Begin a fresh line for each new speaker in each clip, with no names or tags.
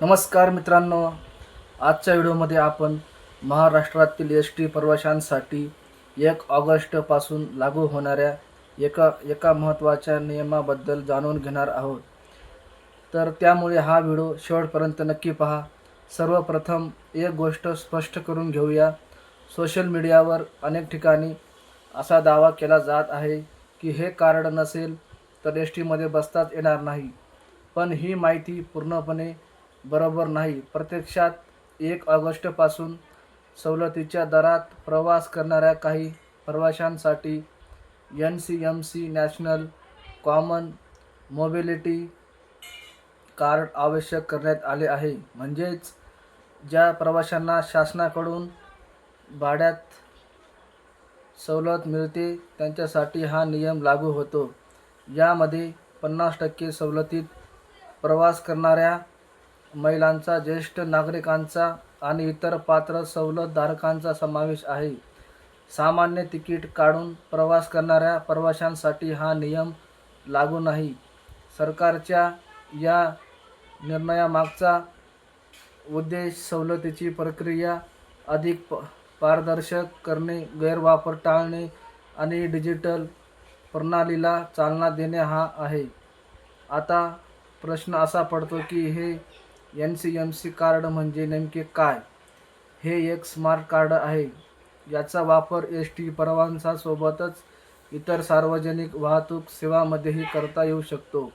नमस्कार मित्रांनो, आजच्या व्हिडिओमध्ये आपण महाराष्ट्रातील एस.टी. प्रवाशांसाठी 1 ऑगस्टपासून लागू होणाऱ्या एका महत्त्वाच्या नियमाबद्दल जाणून घेणार आहोत. तर त्यामुळे हा व्हिडिओ शेवटपर्यंत नक्की पहा. सर्वप्रथम एक गोष्ट स्पष्ट करून घेऊया. सोशल मीडियावर अनेक ठिकाणी असा दावा केला जात आहे की हे कार्ड नसेल तर एस.टीमध्ये बसताच येणार नाही. पण ही माहिती पूर्णपणे बरोबर नाही. प्रत्यक्षात 1 ऑगस्टपासून सवलतीच्या दरात प्रवास करणाऱ्या काही प्रवाशांसाठी NCMC national common mobility card आवश्यक करण्यात आले आहे. म्हणजेच ज्या प्रवाशांना शासनाकडून भाड्यात सवलत मिळते त्यांच्यासाठी हा नियम लागू होतो. यामध्ये 50% सवलतीत प्रवास करणाऱ्या महिलांचा, ज्येष्ठ नागरिकांचा आणि इतर पात्र सवलतधारकांचा समावेश आहे. सामान्य तिकीट काढून प्रवास करणाऱ्या प्रवाशांसाठी हा नियम लागू नाही. सरकारच्या या निर्णयामागचा उद्देश सवलतीची प्रक्रिया अधिक पारदर्शक करणे, गैरवापर टाळणे आणि डिजिटल प्रणालीला चालना देणे हा आहे. आता प्रश्न असा पडतो की हे NCMC कार्ड म्हणजे नेमके काय? हे एक स्मार्ट कार्ड आहे. याचा वापर एस.टी. प्रवासासोबतच इतर सार्वजनिक वाहतूक सेवांमध्येही करता येऊ शकतो.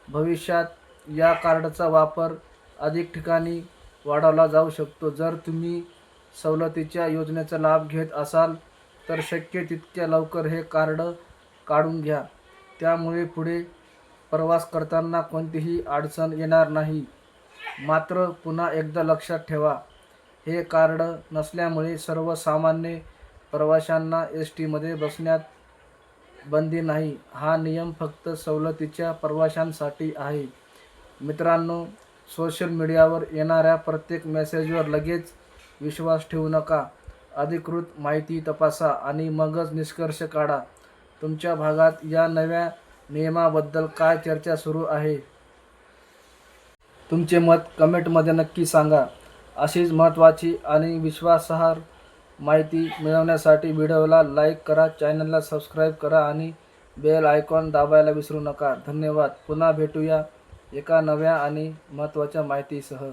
भविष्यात या कार्डचा वापर अधिक ठिकाणी वाढवला जाऊ शकतो. जर तुम्ही सवलतीच्या योजनेचा लाभ घेत असाल तर शक्य तितक्या लवकर हे कार्ड काढून घ्या. त्यामुळे पुढे प्रवास करताना कोणतीही अडचण येणार नाही. मात्र पुन्हा एकदा लक्षात ठेवा, हे कार्ड नसल्यामुळे सर्वसामान्य प्रवाशांना एस.टीमध्ये बसण्यात बंदी नाही. हा नियम फक्त सवलतीच्या प्रवाशांसाठी आहे. मित्रांनो, सोशल मीडियावर येणाऱ्या प्रत्येक मेसेजवर लगेच विश्वास ठेवू नका. अधिकृत माहिती तपासा आणि मगच निष्कर्ष काढा. तुमच्या भागात या नव्या नियमाबद्दल काय चर्चा सुरू आहे? तुमचे मत कमेंटमध्ये नक्की सांगा. अशीच महत्त्वाची आणि विश्वासार्ह माहिती मिळवण्यासाठी व्हिडिओला लाईक करा, चॅनलला सबस्क्राईब करा आणि बेल आयकॉन दाबायला विसरू नका. धन्यवाद. पुन्हा भेटूया एका नव्या आणि महत्त्वाच्या माहितीसह.